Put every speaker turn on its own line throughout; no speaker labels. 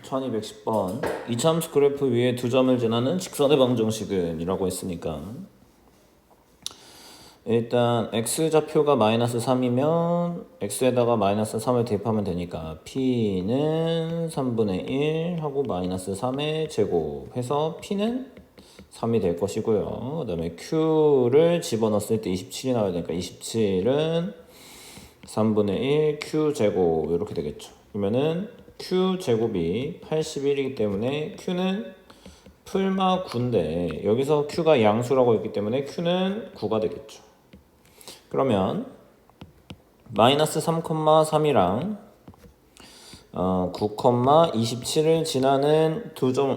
1210번 이차함수 그래프 위에 두 점을 지나는 직선의 방정식은 이라고 했으니까 일단 x좌표가 마이너스 3이면 x에다가 마이너스 3을 대입하면 되니까 p는 3분의 1 하고 마이너스 3의 제곱 해서 p는 3이 될 것이고요. 그 다음에 q를 집어넣었을 때 27이 나와야 되니까 27은 3분의 1 q제곱 이렇게 되겠죠. 그러면은 q제곱이 81이기 때문에 q는 풀마 9인데 여기서 q가 양수라고 했기 때문에 q는 9가 되겠죠. 그러면 마이너스 3,3이랑 9,27을 지나는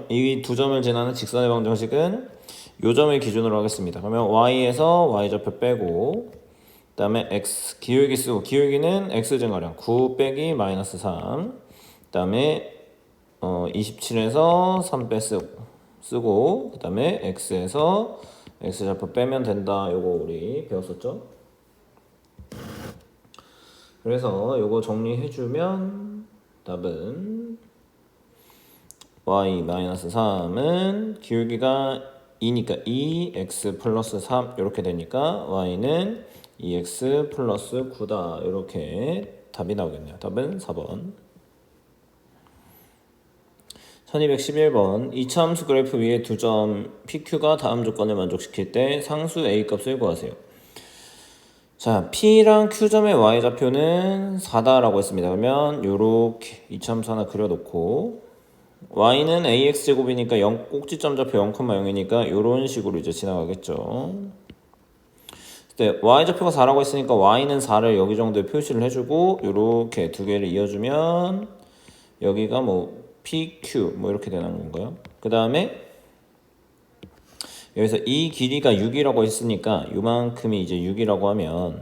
이 두 점을 지나는 직선의 방정식은 요 점을 기준으로 하겠습니다. 그러면 y에서 y좌표 빼고 그 다음에 x 기울기 쓰고 기울기는 x 증가량 9 빼기 마이너스 3 그 다음에 27에서 3 쓰고 그 다음에 x에서 x좌표 빼면 된다. 요거 우리 배웠었죠? 그래서 요거 정리해주면 답은 y-3은 기울기가 2니까 2x 플러스 3 이렇게 되니까 y는 2x 플러스 9다. 이렇게 답이 나오겠네요. 답은 4번. 1211번 이차함수 그래프 위에 두 점 PQ가 다음 조건을 만족시킬 때 상수 A 값을 구하세요. 자, P랑 Q점의 Y좌표는 4다라고 했습니다. 그러면 요렇게 이차함수 하나 그려놓고 Y는 AX제곱이니까 0, 꼭지점 좌표 0,0이니까 요런 식으로 이제 지나가겠죠. 네, Y좌표가 4라고 했으니까 Y는 4를 여기 정도에 표시를 해주고 요렇게 두 개를 이어주면 여기가 뭐 PQ 뭐 이렇게 되는 건가요? 그 다음에 여기서 이 길이가 6이라고 했으니까 요만큼이 이제 6이라고 하면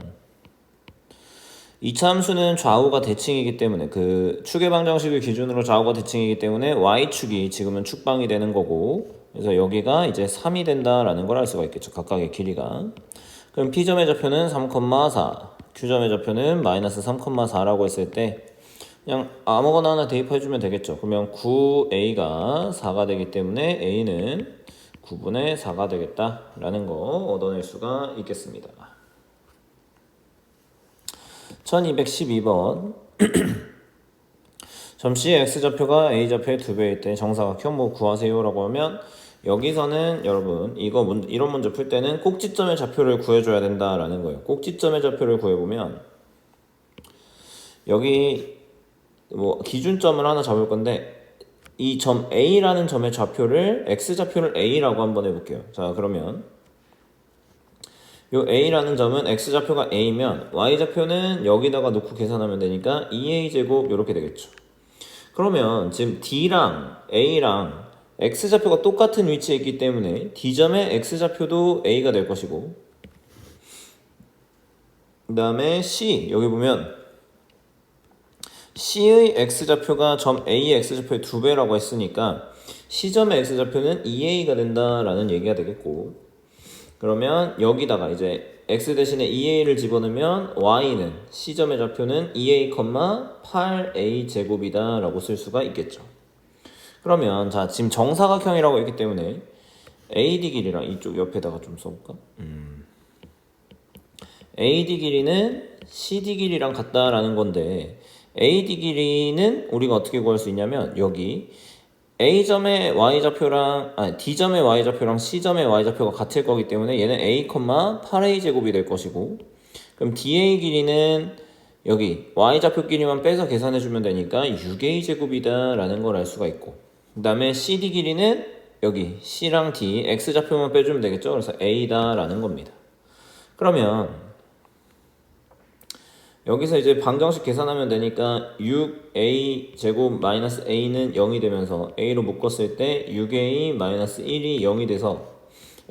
이차함수는 좌우가 대칭이기 때문에 그 축의 방정식을 기준으로 좌우가 대칭이기 때문에 y축이 지금은 축방이 되는 거고 그래서 여기가 이제 3이 된다라는 걸 알 수가 있겠죠. 각각의 길이가. 그럼 P점의 좌표는 3,4 Q점의 좌표는 마이너스 3,4라고 했을 때 그냥 아무거나 하나 대입해주면 되겠죠. 그러면 9a가 4가 되기 때문에 a는 9분의 4가 되겠다라는 거 얻어낼 수가 있겠습니다. 1212번 점C x좌표가 a좌표의 2배일 때 정사각형 뭐 구하세요 라고 하면 여기서는 여러분 이런 문제 풀 때는 꼭지점의 좌표를 구해줘야 된다라는 거예요. 꼭지점의 좌표를 구해보면 여기 뭐 기준점을 하나 잡을 건데 이 점 A라는 점의 좌표를 X좌표를 A라고 한번 해볼게요. 자, 그러면 요 A라는 점은 X좌표가 A면 Y좌표는 여기다가 놓고 계산하면 되니까 2A제곱 이렇게 되겠죠. 그러면 지금 D랑 A랑 X좌표가 똑같은 위치에 있기 때문에 D점의 X좌표도 A가 될 것이고 그 다음에 C 여기 보면 C의 X좌표가 점 A의 X좌표의 2배라고 했으니까 C점의 X좌표는 2A가 된다라는 얘기가 되겠고 그러면 여기다가 이제 X 대신에 2A를 집어넣으면 Y는 C점의 좌표는 2A, 8A 제곱이다 라고 쓸 수가 있겠죠. 그러면 자 지금 정사각형이라고 했기 때문에 AD 길이랑 이쪽 옆에다가 좀 써볼까? AD 길이는 CD 길이랑 같다라는 건데 AD 길이는 우리가 어떻게 구할 수 있냐면 여기 A점의 Y좌표랑 D점의 Y좌표랑 C점의 Y좌표가 같을 거기 때문에 얘는 A, 8A 제곱이 될 것이고 그럼 DA 길이는 여기 Y좌표 길이만 빼서 계산해주면 되니까 6A 제곱이다 라는 걸 알 수가 있고 그 다음에 CD 길이는 여기 C랑 D, X좌표만 빼주면 되겠죠. 그래서 A다 라는 겁니다. 그러면 여기서 이제 방정식 계산하면 되니까 6a 제곱 마이너스 a는 0이 되면서 a로 묶었을 때 6a 마이너스 1이 0이 돼서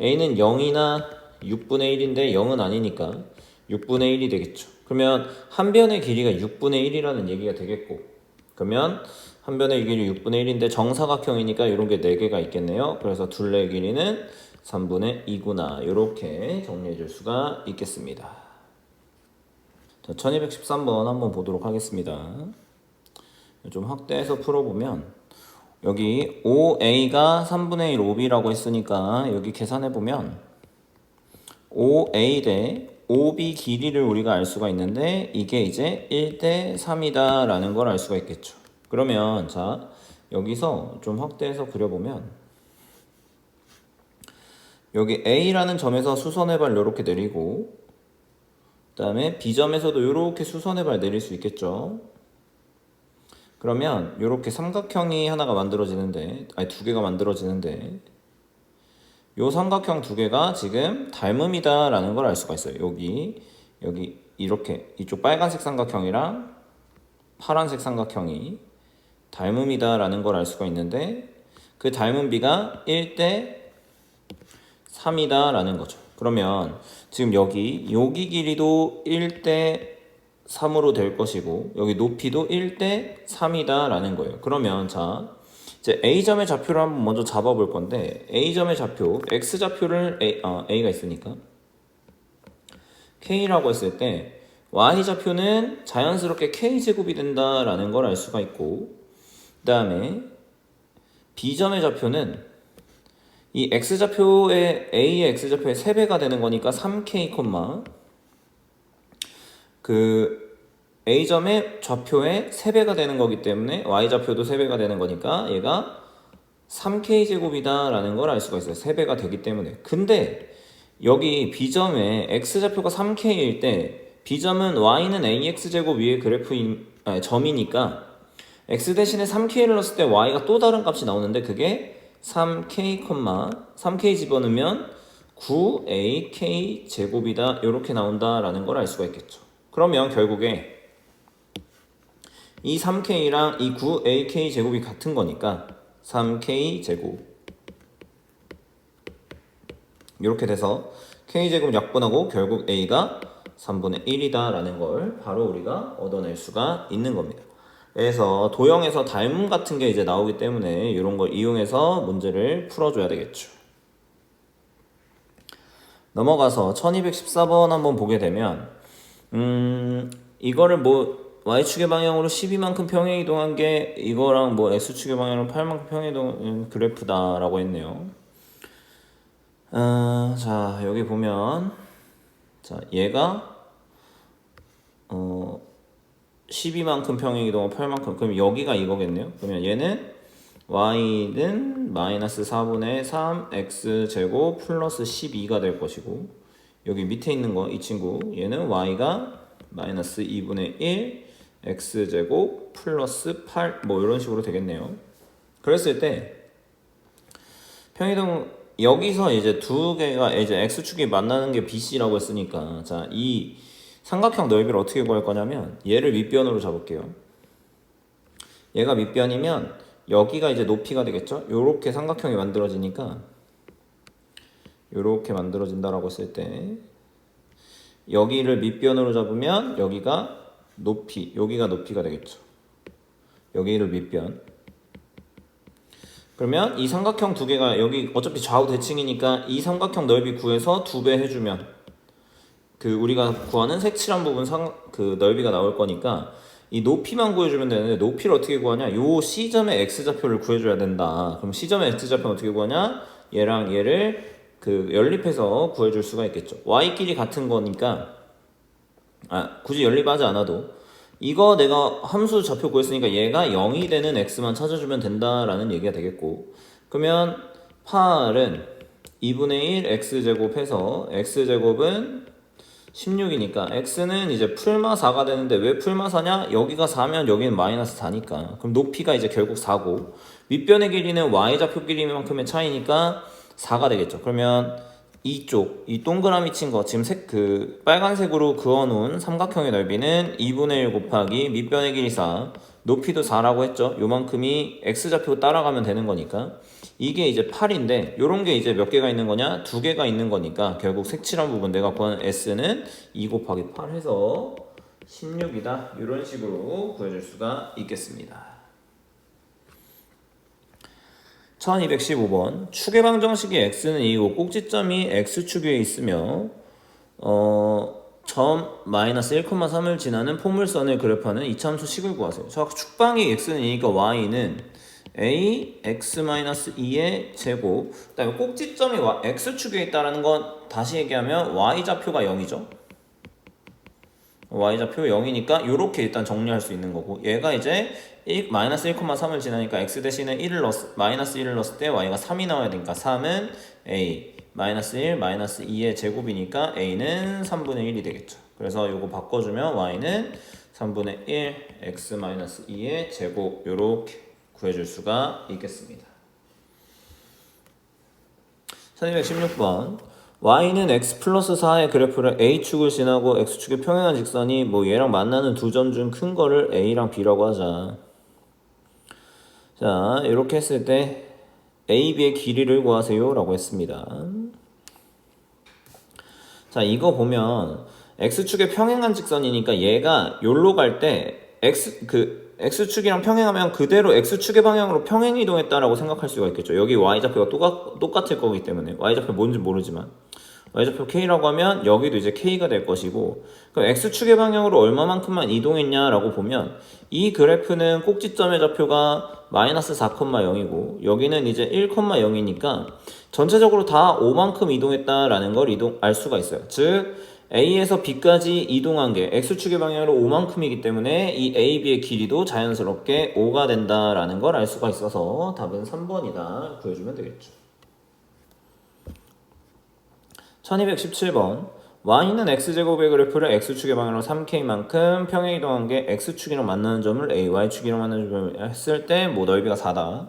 a는 0이나 6분의 1인데 0은 아니니까 6분의 1이 되겠죠. 그러면 한 변의 길이가 6분의 1이라는 얘기가 되겠고 그러면 한 변의 길이 6분의 1인데 정사각형이니까 이런 게 4개가 있겠네요. 그래서 둘레의 길이는 3분의 2구나 이렇게 정리해 줄 수가 있겠습니다. 1213번 한번 보도록 하겠습니다. 좀 확대해서 풀어보면 여기 5a가 3분의 1 5b라고 했으니까 여기 계산해보면 5a 대 5b 길이를 우리가 알 수가 있는데 이게 이제 1대 3이다 라는 걸 알 수가 있겠죠. 그러면 자 여기서 좀 확대해서 그려보면 여기 A라는 점에서 수선의 발 이렇게 내리고 그 다음에 B점에서도 이렇게 수선의 발 내릴 수 있겠죠. 그러면 이렇게 삼각형이 하나가 만들어지는데 아니 두 개가 만들어지는데 요 삼각형 두 개가 지금 닮음이다 라는 걸 알 수가 있어요. 여기 이렇게 이쪽 빨간색 삼각형이랑 파란색 삼각형이 닮음이다 라는 걸 알 수가 있는데 그 닮은 비가 1대 3이다 라는 거죠. 그러면 지금 여기 길이도 1대 3으로 될 것이고 여기 높이도 1대 3이다 라는 거예요. 그러면 자 이제 A점의 좌표를 한번 먼저 잡아 볼 건데 A점의 좌표 X좌표를 A가 있으니까 K라고 했을 때 Y좌표는 자연스럽게 K제곱이 된다 라는 걸 알 수가 있고 그 다음에 B점의 좌표는 이 X좌표의 A의 X좌표의 3배가 되는 거니까 3K, 그 A점의 좌표의 3배가 되는 거기 때문에 Y좌표도 3배가 되는 거니까 얘가 3K제곱이다 라는 걸 알 수가 있어요. 3배가 되기 때문에. 근데 여기 B점의 X좌표가 3K일 때 B점은 Y는 AX제곱 위의 점이니까 X 대신에 3K를 넣었을 때 Y가 또 다른 값이 나오는데 그게 3K, 집어넣으면 9AK 제곱이다 이렇게 나온다라는 걸 알 수가 있겠죠. 그러면 결국에 이 3K랑 이 9AK 제곱이 같은 거니까 3K 제곱 이렇게 돼서 K 제곱 약분하고 결국 A가 3분의 1이다 라는 걸 바로 우리가 얻어낼 수가 있는 겁니다. 그래서 도형에서 닮음 같은 게 이제 나오기 때문에 이런 걸 이용해서 문제를 풀어줘야 되겠죠. 넘어가서 1214번 한번 보게 되면 이거를 뭐 Y축의 방향으로 12만큼 평행 이동한 게 이거랑 뭐 X축의 방향으로 8만큼 평행 이동 그래프다라고 했네요. 자 여기 보면 자 얘가 12만큼 평행 이동하고 8만큼 그럼 여기가 이거겠네요. 그러면 얘는 y는 마이너스 4분의 3 x제곱 플러스 12가 될 것이고 여기 밑에 있는 거 이 친구 얘는 y가 마이너스 2분의 1 x제곱 플러스 8 뭐 이런 식으로 되겠네요. 그랬을 때 평행이동 여기서 이제 두 개가 이제 x축이 만나는 게 BC라고 했으니까 자 이 삼각형 넓이를 어떻게 구할 거냐면 얘를 밑변으로 잡을게요. 얘가 밑변이면 여기가 이제 높이가 되겠죠. 요렇게 삼각형이 만들어지니까 요렇게 만들어진다라고 했을 때 여기를 밑변으로 잡으면 여기가 여기가 높이가 되겠죠. 여기를 밑변. 그러면 이 삼각형 두 개가 여기 어차피 좌우 대칭이니까 이 삼각형 넓이 구해서 2배 해주면 그 우리가 구하는 색칠한 부분 그 넓이가 나올 거니까 이 높이만 구해주면 되는데 높이를 어떻게 구하냐? 요 C점의 X좌표를 구해줘야 된다. 그럼 C점의 X좌표는 어떻게 구하냐? 얘랑 얘를 그 연립해서 구해줄 수가 있겠죠. Y끼리 같은 거니까 굳이 연립하지 않아도 이거 내가 함수 좌표 구했으니까 얘가 0이 되는 X만 찾아주면 된다라는 얘기가 되겠고 그러면 8은 2분의 1 X제곱 해서 X제곱은 16이니까 x는 이제 풀마 4가 되는데 왜 풀마 4냐? 여기가 4면 여기는 마이너스 4니까 그럼 높이가 이제 결국 4고 밑변의 길이는 y좌표 길이만큼의 차이니까 4가 되겠죠. 그러면 이쪽 이 동그라미 친 거 지금 그 빨간색으로 그어놓은 삼각형의 넓이는 2분의 1 곱하기 밑변의 길이 4 높이도 4라고 했죠. 요만큼이 x좌표 따라가면 되는 거니까 이게 이제 8인데 요런 게 이제 몇 개가 있는 거냐? 2개가 있는 거니까 결국 색칠한 부분 내가 구하는 S는 2 곱하기 8 해서 16이다. 이런 식으로 구해줄 수가 있겠습니다. 1215번 축의 방정식이 X는 2고 꼭지점이 X축 위에 있으며 점 마이너스 1,3을 지나는 포물선을 그래프하는 이차함수 식을 구하세요. 자, 축방이 X는 2니까 Y는 a x-2의 제곱. 그다음에 꼭지점이 x축에 있다라는 건 다시 얘기하면 y좌표가 0이죠. y좌표 0이니까 이렇게 일단 정리할 수 있는 거고, 얘가 이제 마이너스 1,3을 지나니까 x 대신에 1을 마이너스 1을 넣었을 때 y가 3이 나와야 되니까 3은 a 마이너스 1 마이너스 2의 제곱이니까 a는 3분의 1이 되겠죠. 그래서 이거 바꿔주면 y는 3분의 1 x 마이너스 2의 제곱, 요렇게 구해줄 수가 있겠습니다. 1216번 y는 x 플러스 4의 그래프를 a축을 지나고 x축에 평행한 직선이 뭐 얘랑 만나는 두 점 중 큰 거를 a랑 b라고 하자. 자, 이렇게 했을 때 a, b의 길이를 구하세요 라고 했습니다. 자, 이거 보면 x축에 평행한 직선이니까 얘가 요로 갈 때 x축이랑 평행하면 그대로 x축의 방향으로 평행 이동했다라고 생각할 수가 있겠죠. 여기 y좌표가 똑같을 거기 때문에, y좌표 뭔지 모르지만 y좌표 k라고 하면 여기도 이제 k가 될 것이고, 그럼 x축의 방향으로 얼마만큼만 이동했냐라고 보면 이 그래프는 꼭지점의 좌표가 마이너스 4,0이고 여기는 이제 1,0이니까 전체적으로 다 5만큼 이동했다라는 걸 알 수가 있어요. 즉 A에서 B까지 이동한 게 X축의 방향으로 5만큼이기 때문에 이 A, B의 길이도 자연스럽게 5가 된다라는 걸 알 수가 있어서 답은 3번이다 구해주면 되겠죠. 1217번 y는 x제곱의 그래프를 x축의 방향으로 3k만큼 평행 이동한 게 x축이랑 만나는 점을 a, y축이랑 만나는 점을 했을 때 뭐 넓이가 4다.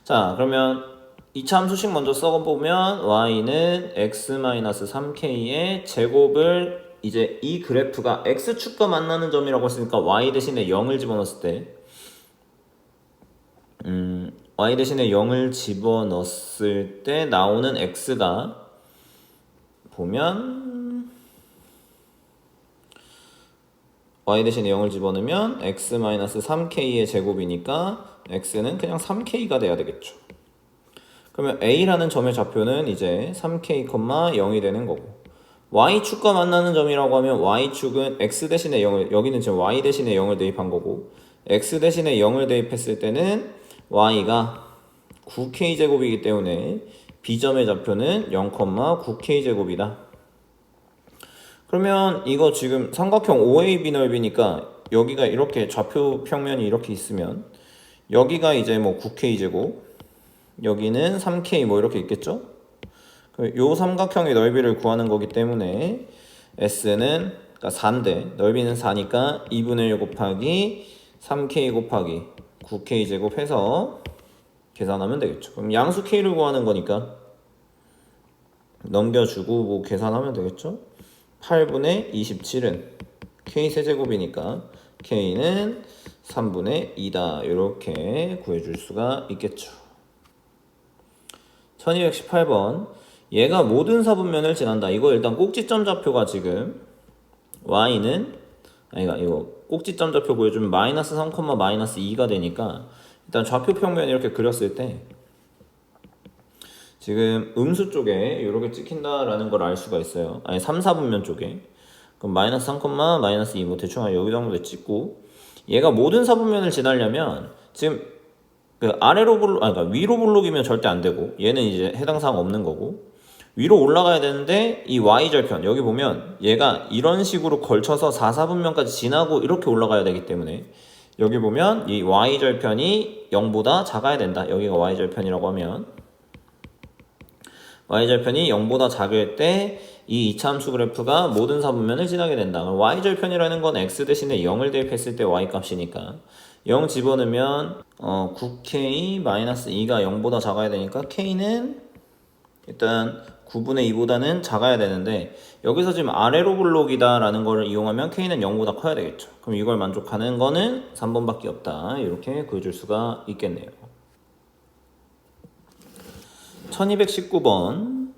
자, 그러면 2차 함수식 먼저 써보면 y는 x-3k의 제곱을 이제 이 그래프가 x축과 만나는 점이라고 했으니까 y 대신에 0을 집어넣었을 때 y 대신에 0을 집어넣었을 때 나오는 x가 보면 y 대신에 0을 집어넣으면 x-3k의 제곱이니까 x는 그냥 3k가 돼야 되겠죠. 그러면 a라는 점의 좌표는 이제 3k, 0이 되는 거고, y축과 만나는 점이라고 하면 y축은 x 대신에 0을, 여기는 지금 y 대신에 0을 대입한 거고, x 대신에 0을 대입했을 때는 y가 9k 제곱이기 때문에 b점의 좌표는 0,9k 제곱이다. 그러면 이거 지금 삼각형 OAB 넓이니까 여기가 이렇게 좌표 평면이 이렇게 있으면 여기가 이제 뭐 9k 제곱, 여기는 3k 뭐 이렇게 있겠죠? 요 삼각형의 넓이를 구하는 거기 때문에 S는 그러니까 4인데 넓이는 4니까 2분의 1 곱하기 3k 곱하기 9k 제곱 해서 계산하면 되겠죠. 그럼 양수 k를 구하는 거니까 넘겨주고 뭐 계산하면 되겠죠. 8분의 27은 k 세제곱이니까 k는 3분의 2다. 이렇게 구해줄 수가 있겠죠. 1218번 얘가 모든 사분면을 지난다. 이거 일단 꼭지점 좌표가 지금 y는 이거 꼭지점 좌표 보여주면 마이너스 3, 마이너스 2가 되니까 일단 좌표 평면 이렇게 그렸을 때 지금 음수 쪽에 이렇게 찍힌다라는 걸 알 수가 있어요. 아니 3, 4분면 쪽에. 그럼 마이너스 3, 마이너스 2 뭐 대충 여기 정도 찍고, 얘가 모든 사분면을 지나려면 지금 그 아래로 그러니까 위로 블록이면 절대 안 되고, 얘는 이제 해당 사항 없는 거고, 위로 올라가야 되는데 이 y절편 여기 보면 얘가 이런 식으로 걸쳐서 4, 4분면까지 지나고 이렇게 올라가야 되기 때문에 여기 보면 이 y절편이 0보다 작아야 된다. 여기가 y절편이라고 하면 y절편이 0보다 작을 때 이 2차 함수 그래프가 모든 사분면을 지나게 된다. y절편이라는 건 x 대신에 0을 대입했을 때 y 값이니까 0 집어넣으면 9k-2가 0보다 작아야 되니까 k는 일단 9분의 2보다는 작아야 되는데, 여기서 지금 아래로 블록이다 라는 걸 이용하면 k는 0보다 커야 되겠죠. 그럼 이걸 만족하는 거는 3번밖에 없다. 이렇게 구해줄 수가 있겠네요. 1219번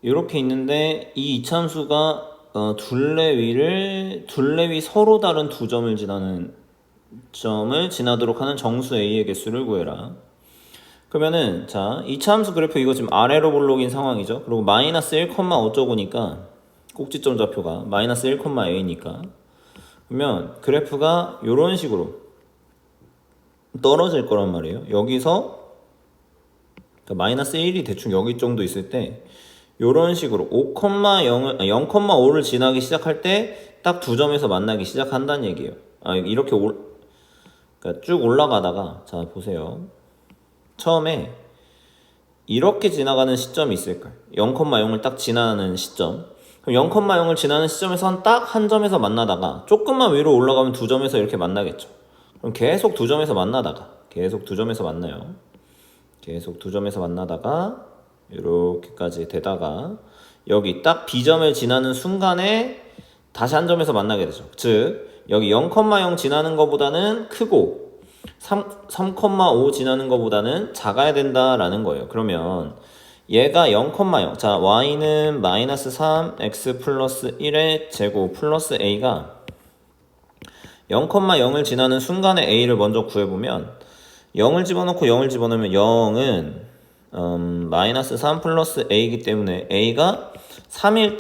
이렇게 있는데 이 이차함수가 둘레 위 서로 다른 두 점을 지나도록 하는 정수 A의 개수를 구해라. 그러면은 자, 이차함수 그래프 이거 지금 아래로 블록인 상황이죠. 그리고 마이너스 1, 어쩌고니까 꼭지점 좌표가 마이너스 1,a니까 그러면 그래프가 이런 식으로 떨어질 거란 말이에요. 여기서 그러니까 마이너스 1이 대충 여기 정도 있을 때 이런 식으로 0,5를 지나기 시작할 때 딱 두 점에서 만나기 시작한다는 얘기예요. 이렇게 그러니까 쭉 올라가다가 자 보세요. 처음에 이렇게 지나가는 시점이 있을 거예요. 0,0을 딱 지나는 시점. 그럼 0,0을 지나는 시점에서 딱 한 점에서 만나다가 조금만 위로 올라가면 두 점에서 이렇게 만나겠죠. 그럼 계속 두 점에서 만나다가 계속 두 점에서 만나요. 계속 두 점에서 만나다가 이렇게까지 되다가 여기 딱 B점을 지나는 순간에 다시 한 점에서 만나게 되죠. 즉 여기 0,0 지나는 것보다는 크고 3,5 지나는 것보다는 작아야 된다라는 거예요. 그러면 얘가 0,0 자 y는 마이너스 3 x 플러스 1의 제곱 플러스 a가 0,0을 지나는 순간에 a를 먼저 구해보면 0을 집어넣고 0을 집어넣으면 0은 마이너스 3 플러스 a이기 때문에 a가 3일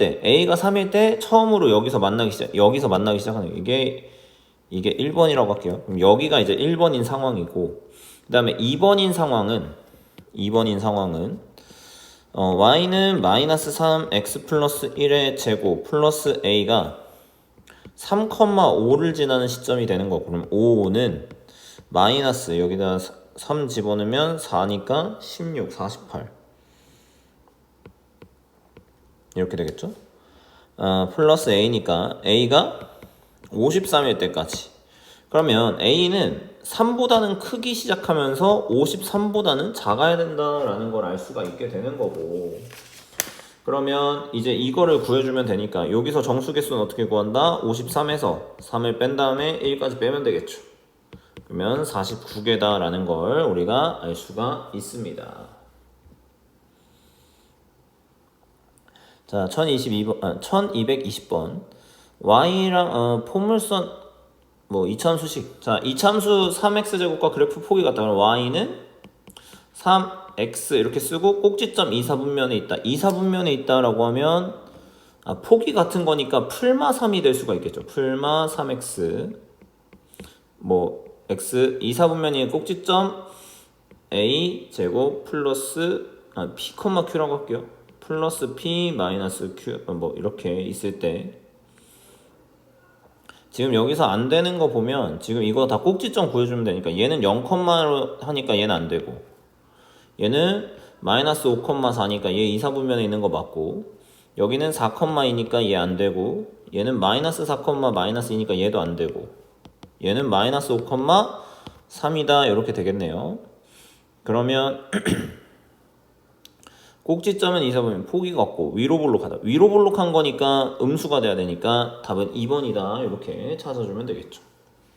때 처음으로 여기서 만나기 시작하는 이게 1번이라고 할게요. 그럼 여기가 이제 1번인 상황이고 그 다음에 2번인 상황은 y는 마이너스 3 x 플러스 1의 제곱 플러스 a가 3,5를 지나는 시점이 되는 거고 그럼 5는 마이너스 여기다 3 집어넣으면 4니까 16, 48 이렇게 되겠죠? 플러스 a니까 a가 53일 때까지 그러면 a는 3보다는 크기 시작하면서 53보다는 작아야 된다라는 걸 알 수가 있게 되는 거고 그러면 이제 이거를 구해주면 되니까 여기서 정수개수는 어떻게 구한다? 53에서 3을 뺀 다음에 1까지 빼면 되겠죠. 그러면 49개다 라는 걸 우리가 알 수가 있습니다. 자, 1220번 y랑 포물선 이참수식 자 이참수 3x제곱과 그래프 폭이 같다. 그럼 y는 3x 이렇게 쓰고 꼭지점 2사분면에 있다. 2사분면에 있다라고 하면 폭이 같은 거니까 풀마 3이 될 수가 있겠죠. 풀마 3x x 2사분면이 꼭지점 a 제곱 플러스 p, q라고 할게요. 플러스 p 마이너스 q 이렇게 있을 때 지금 여기서 안 되는 거 보면 지금 이거 다 꼭지점 구해주면 되니까 얘는 0,로 하니까 얘는 안 되고 얘는 마이너스 5,4니까 얘 2사분면에 있는 거 맞고 여기는 4,2니까 얘 안 되고 얘는 마이너스 4, 마이너스 2니까 얘도 안 되고 얘는 마이너스 5,3이다 이렇게 되겠네요. 그러면 꼭지점은 2사분면 폭이 같고 위로 볼록하다. 위로 볼록한 거니까 음수가 돼야 되니까 답은 2번이다 이렇게 찾아주면 되겠죠.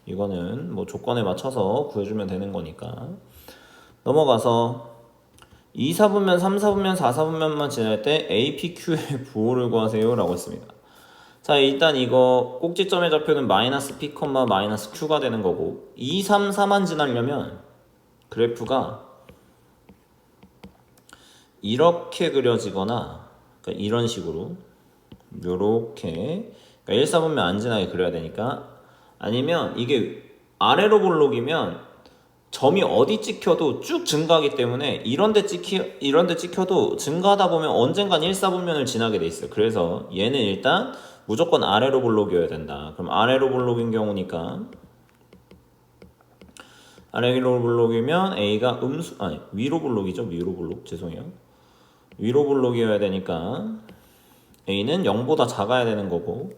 이거는 조건에 맞춰서 구해주면 되는 거니까. 넘어가서 2사분면, 3사분면, 4사분면만 지날 때 APQ의 부호를 구하세요 라고 했습니다. 자 일단 이거 꼭지점의 좌표는 마이너스 P, 마이너스 Q가 되는 거고 2, 3, 4만 지나려면 그래프가 이렇게 그려지거나 그러니까 이런 식으로 요렇게 그러니까 1, 4분면 안 지나게 그려야 되니까 아니면 이게 아래로 볼록이면 점이 어디 찍혀도 쭉 증가하기 때문에 이런데 찍혀도 증가하다 보면 언젠간 1, 4분면을 지나게 돼 있어요. 그래서 얘는 일단 무조건 아래로 볼록이어야 된다. 그럼 아래로 볼록인 경우니까 아래로 볼록이면 A가 위로 볼록이죠. 위로 볼록 죄송해요. 위로 볼록이어야 되니까 A는 0보다 작아야 되는 거고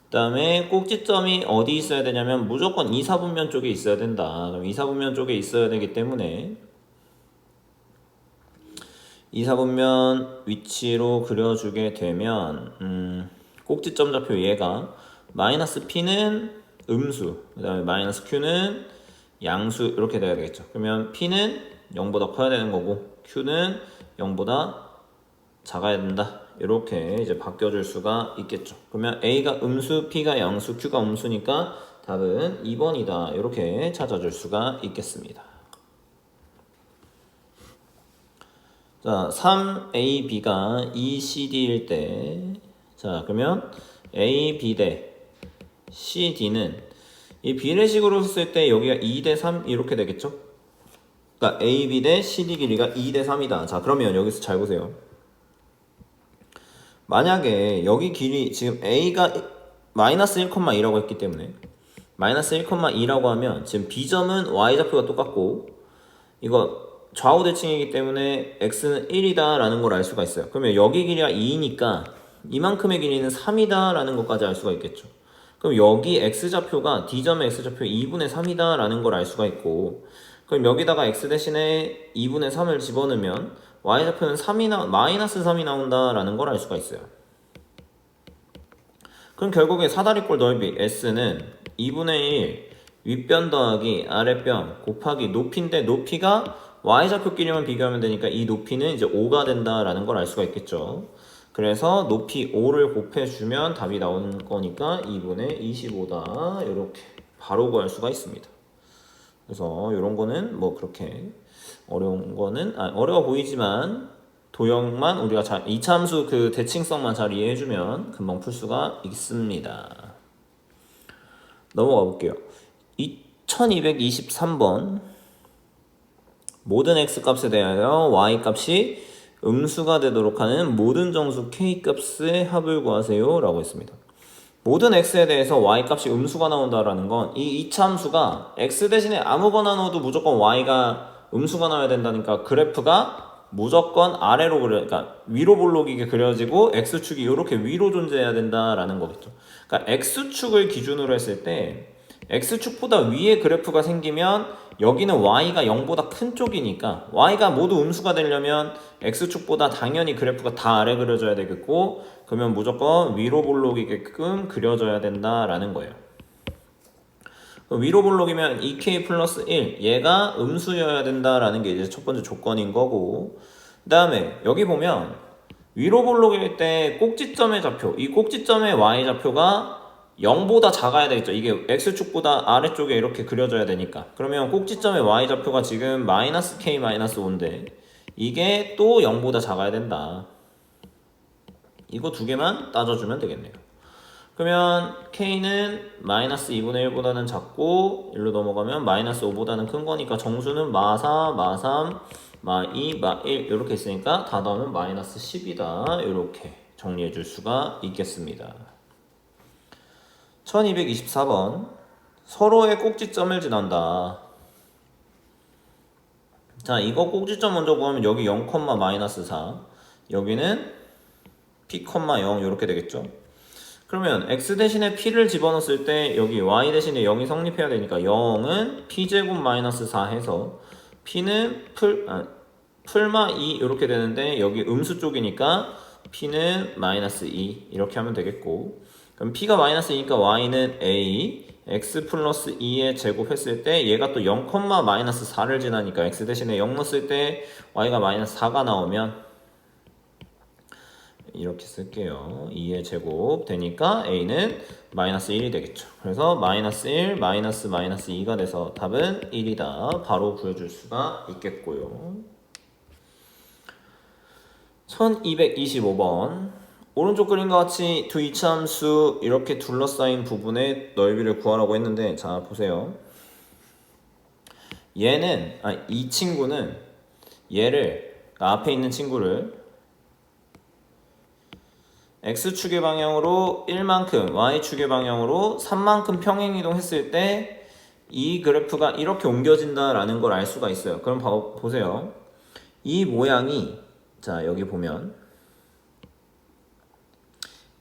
그 다음에 꼭지점이 어디 있어야 되냐면 무조건 2, 4분면 쪽에 있어야 된다. 그럼 2, 4분면 쪽에 있어야 되기 때문에 2, 4분면 위치로 그려주게 되면 꼭지점 좌표 얘가 마이너스 P는 음수 그 다음에 마이너스 Q는 양수 이렇게 돼야 되겠죠. 그러면 P는 0보다 커야 되는 거고 Q는 0보다 작아야 된다. 이렇게 이제 바뀌어줄 수가 있겠죠. 그러면 A가 음수, P가 양수, Q가 음수니까 답은 2번이다. 이렇게 찾아줄 수가 있겠습니다. 자, 3AB가 ECD일 때, 자, 그러면 AB 대 CD는 이 비례식으로 쓸 때 여기가 2대3 이렇게 되겠죠? 그러니까 AB 대 CD 길이가 2대3이다. 자, 그러면 여기서 잘 보세요. 만약에 여기 길이 지금 A가 마이너스 1,2라고 했기 때문에 마이너스 1,2라고 하면 지금 B점은 Y좌표가 똑같고 이거 좌우 대칭이기 때문에 X는 1이다 라는 걸 알 수가 있어요. 그러면 여기 길이가 2니까 이만큼의 길이는 3이다 라는 것까지 알 수가 있겠죠. 그럼 여기 X좌표가 D점의 X좌표 2분의 3이다 라는 걸 알 수가 있고, 그럼 여기다가 X 대신에 2분의 3을 집어넣으면 Y좌표는 마이너스 3이 나온다 라는 걸 알 수가 있어요. 그럼 결국에 사다리꼴 넓이 S는 2분의 1 윗변 더하기 아랫변 곱하기 높이인데, 높이가 Y좌표끼리만 비교하면 되니까 이 높이는 이제 5가 된다라는 걸 알 수가 있겠죠. 그래서 높이 5를 곱해주면 답이 나오는 거니까 2분의 25다. 이렇게 바로 구할 수가 있습니다. 그래서 이런 거는 뭐 그렇게 어려운 거는 어려워 보이지만 도형만 우리가 잘 이차함수 그 대칭성만 잘 이해해주면 금방 풀 수가 있습니다. 넘어가 볼게요. 2223번 모든 x값에 대하여 y값이 음수가 되도록 하는 모든 정수 k값의 합을 구하세요 라고 했습니다. 모든 x에 대해서 y값이 음수가 나온다라는 건 이 이차함수가 x 대신에 아무거나 넣어도 무조건 y가 음수가 나와야 된다니까 그래프가 무조건 아래로 그러니까 위로 볼록이게 그려지고 x축이 이렇게 위로 존재해야 된다라는 거겠죠. 그러니까 x축을 기준으로 했을 때 x축보다 위에 그래프가 생기면 여기는 y가 0보다 큰 쪽이니까 y가 모두 음수가 되려면 x축보다 당연히 그래프가 다 아래 그려져야 되겠고, 그러면 무조건 위로 볼록이게끔 그려져야 된다라는 거예요. 위로 볼록이면 2k 플러스 1 얘가 음수여야 된다라는 게 이제 첫 번째 조건인 거고, 그 다음에 여기 보면 위로 볼록일 때 꼭지점의 좌표, 이 꼭지점의 y좌표가 0보다 작아야 되겠죠. 이게 x축보다 아래쪽에 이렇게 그려져야 되니까. 그러면 꼭지점의 y좌표가 지금 마이너스 k 마이너스 5인데 이게 또 0보다 작아야 된다. 이거 두 개만 따져주면 되겠네요. 그러면 k는 마이너스 2분의 1보다는 작고 1로 넘어가면 마이너스 5보다는 큰 거니까 정수는 마4, 마3, 마2, 마1 이렇게 있으니까 다 더하면 마이너스 10이다. 이렇게 정리해 줄 수가 있겠습니다. 1224번 서로의 꼭지점을 지난다. 자, 이거 꼭지점 먼저 구하면 여기 0, 마이너스 4 여기는 p, 0 이렇게 되겠죠. 그러면 x 대신에 p를 집어넣었을 때 여기 y 대신에 0이 성립해야 되니까 0은 p제곱 마이너스 4 해서 p는 풀마 2 이렇게 되는데 여기 음수 쪽이니까 p는 마이너스 2 이렇게 하면 되겠고, 그럼 p가 마이너스 2니까 y는 a x 플러스 2의 제곱 했을 때 얘가 또 0, 마이너스 4를 지나니까 x 대신에 0 넣었을 때 y가 마이너스 4가 나오면 이렇게 쓸게요. 2의 제곱 되니까 a는 마이너스 1이 되겠죠. 그래서 마이너스 1, 마이너스 2가 돼서 답은 1이다. 바로 구해줄 수가 있겠고요. 1225번 오른쪽 그림과 같이 두 이차함수 이렇게 둘러싸인 부분의 넓이를 구하라고 했는데, 자 보세요. 얘는 이 친구는 얘를 앞에 있는 친구를 x축의 방향으로 1만큼 y축의 방향으로 3만큼 평행이동 했을 때 이 그래프가 이렇게 옮겨진다라는 걸 알 수가 있어요. 그럼 보세요. 이 모양이 자 여기 보면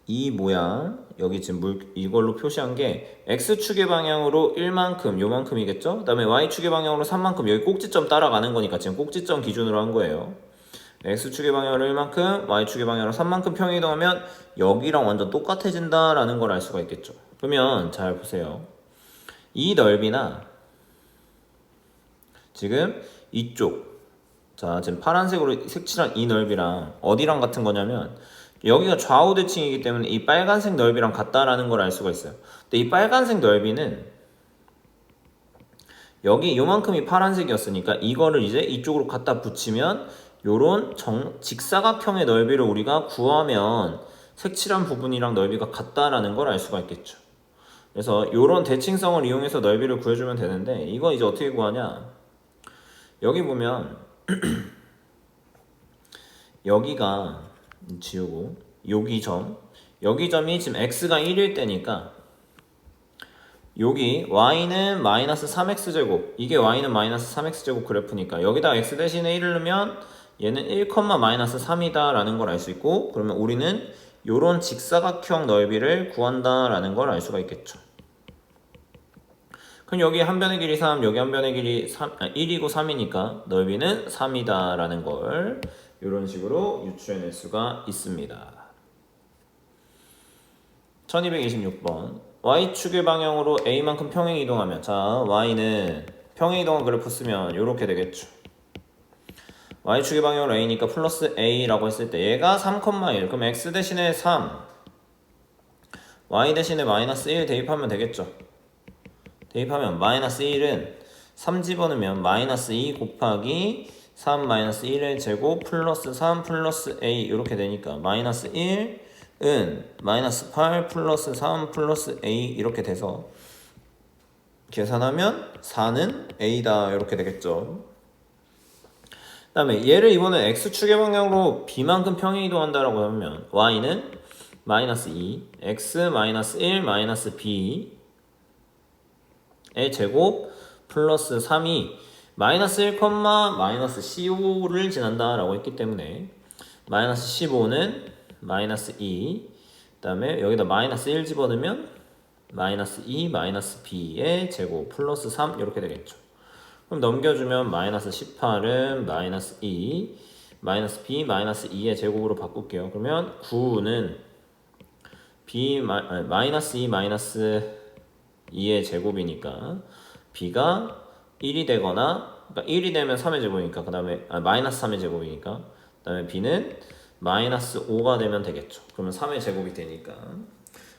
이 모양 여기 지금 이걸로 표시한 게 x축의 방향으로 1만큼 요만큼이겠죠. 그 다음에 y축의 방향으로 3만큼 여기 꼭지점 따라가는 거니까 지금 꼭지점 기준으로 한 거예요. x축의 방향으로 1만큼 y축의 방향으로 3만큼 평행이동하면 여기랑 완전 똑같아진다라는 걸 알 수가 있겠죠. 그러면 잘 보세요. 이 넓이나 지금 이쪽 자 지금 파란색으로 색칠한 이 넓이랑 어디랑 같은 거냐면 여기가 좌우 대칭이기 때문에 이 빨간색 넓이랑 같다라는 걸 알 수가 있어요. 근데 이 빨간색 넓이는 여기 요만큼이 파란색이었으니까 이거를 이제 이쪽으로 갖다 붙이면 요런 직사각형의 넓이를 우리가 구하면 색칠한 부분이랑 넓이가 같다라는 걸 알 수가 있겠죠. 그래서 이런 대칭성을 이용해서 넓이를 구해주면 되는데 이거 이제 어떻게 구하냐? 여기 보면 여기가 지우고 여기 점이 지금 x가 1일 때니까 여기 y는 마이너스 3x제곱 이게 y는 마이너스 3x제곱 그래프니까 여기다 x 대신에 1을 넣으면 얘는 1, 마이너스 3이다 라는 걸 알 수 있고 그러면 우리는 요런 직사각형 넓이를 구한다 라는 걸 알 수가 있겠죠. 그럼 여기 한 변의 길이 3 여기 한 변의 길이 1이고 3이니까 넓이는 3이다 라는 걸 이런 식으로 유추해낼 수가 있습니다. 1226번 y축의 방향으로 a만큼 평행 이동하면 자 y는 평행 이동한 그래프 쓰면 이렇게 되겠죠. y축의 방향으로 a니까 플러스 a라고 했을 때 얘가 3,1 그럼 x 대신에 3 y 대신에 마이너스 1 대입하면 되겠죠. 대입하면 마이너스 1은 3 집어넣으면 마이너스 2 곱하기 3 마이너스 1의 제곱 플러스 3 플러스 a 이렇게 되니까 마이너스 1은 마이너스 8 플러스 3 플러스 a 이렇게 돼서 계산하면 4는 a다 이렇게 되겠죠. 그 다음에 얘를 이번에 x축의 방향으로 b만큼 평행 이동한다라고 하면 y는 마이너스 2 x 마이너스 1 마이너스 b의 제곱 플러스 3이 마이너스 1, 마이너스 15를 지난다라고 했기 때문에 마이너스 15는 마이너스 2 그 다음에 여기다 마이너스 1 집어넣으면 마이너스 2 마이너스 b의 제곱 플러스 3 이렇게 되겠죠. 그럼 넘겨주면 마이너스 18은 마이너스 2 마이너스 b 마이너스 2의 제곱으로 바꿀게요. 그러면 9는 마이너스 2 마이너스 2의 제곱이니까 b가 1이 되거나 그러니까 1이 되면 3의 제곱이니까 그 다음에 마이너스 3의 제곱이니까 그 다음에 b는 마이너스 5가 되면 되겠죠. 그러면 3의 제곱이 되니까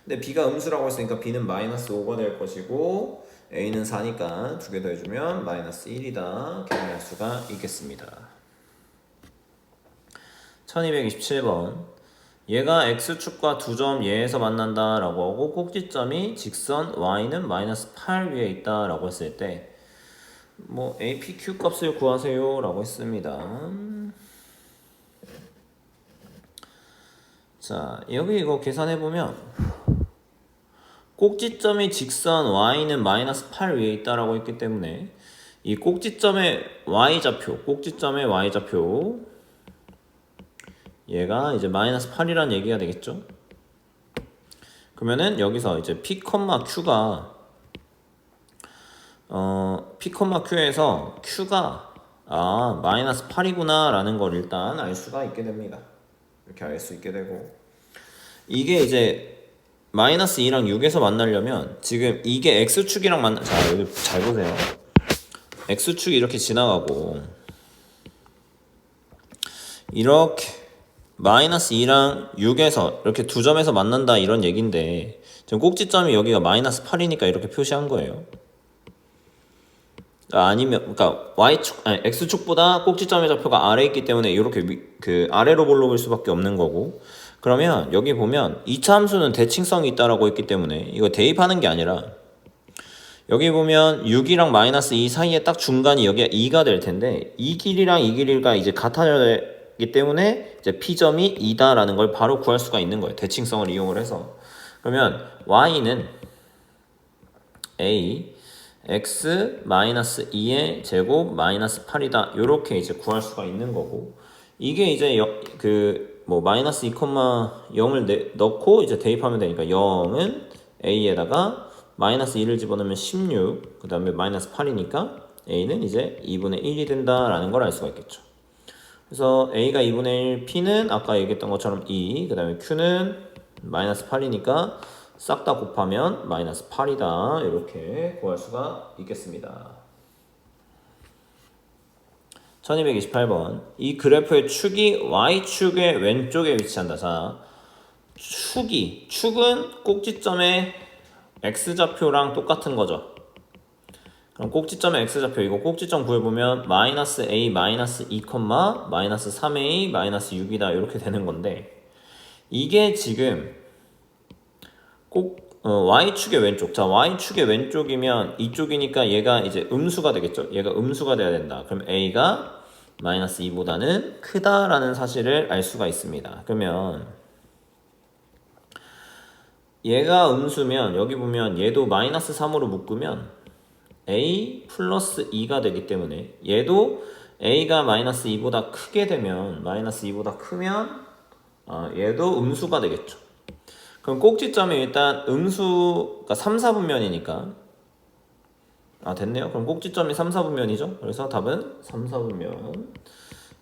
근데 b가 음수라고 했으니까 b는 마이너스 5가 될 것이고 a는 4니까 두 개 더해주면 마이너스 1이다 계산할 수가 있겠습니다. 1227번 얘가 x축과 두 점 예에서 만난다 라고 하고 꼭지점이 직선 y는 마이너스 8 위에 있다 라고 했을 때 뭐 APQ 값을 구하세요 라고 했습니다. 자 여기 이거 계산해보면 꼭지점이 직선 y는 마이너스 8 위에 있다라고 했기 때문에 이 꼭지점의 y좌표 얘가 이제 마이너스 8이라는 얘기가 되겠죠. 그러면은 여기서 이제 p, q가 p, q에서 q가 마이너스 8이구나 라는 걸 일단 알 수가 있게 됩니다. 이렇게 알 수 있게 되고 이게 이제 마이너스 2랑 6에서 만나려면 지금 이게 x축이랑 자 여기 잘 보세요. x축이 이렇게 지나가고 이렇게 마이너스 2랑 6에서 이렇게 두 점에서 만난다 이런 얘긴데 지금 꼭지점이 여기가 마이너스 8이니까 이렇게 표시한 거예요. 그러니까 x축보다 꼭지점의 좌표가 아래에 있기 때문에 이렇게 그 아래로 볼록일 수밖에 없는 거고 그러면 여기 보면 2차 함수는 대칭성이 있다라고 했기 때문에 이거 대입하는 게 아니라 여기 보면 6이랑 마이너스 2 사이에 딱 중간이 여기가 2가 될 텐데 이 길이랑 이 길이가 이제 같아져야 되기 때문에 이제 P점이 2다라는 걸 바로 구할 수가 있는 거예요. 대칭성을 이용을 해서. 그러면 y는 a x 마이너스 2의 제곱 마이너스 8이다 요렇게 이제 구할 수가 있는 거고 이게 이제 마이너스 2,0을 넣고 이제 대입하면 되니까 0은 a에다가 마이너스 2를 집어넣으면 16 그 다음에 마이너스 8이니까 a는 이제 2분의 1이 된다라는 걸 알 수가 있겠죠. 그래서 a가 2분의 1 p는 아까 얘기했던 것처럼 2 그 다음에 q는 마이너스 8이니까 싹 다 곱하면 마이너스 8이다 이렇게 구할 수가 있겠습니다. 1228번 이 그래프의 축이 y축의 왼쪽에 위치한다. 자 축은 꼭지점의 x좌표랑 똑같은 거죠. 그럼 꼭지점의 x좌표 이거 꼭지점 구해보면 마이너스 a 마이너스 2, 마이너스 3a 마이너스 6이다 이렇게 되는 건데 이게 지금 y축의 왼쪽. 자, y축의 왼쪽이면 이쪽이니까 얘가 이제 음수가 되겠죠. 얘가 음수가 돼야 된다. 그럼 a가 마이너스 2보다는 크다라는 사실을 알 수가 있습니다. 그러면 얘가 음수면 여기 보면 얘도 마이너스 3으로 묶으면 a 플러스 2가 되기 때문에 얘도 a가 마이너스 2보다 크게 되면 마이너스 2보다 크면 얘도 음수가 되겠죠. 그럼 꼭지점이 일단 음수가 3, 4분면이니까 됐네요. 그럼 꼭지점이 3, 4분면이죠. 그래서 답은 3, 4분면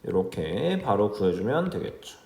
이렇게 바로 구해주면 되겠죠.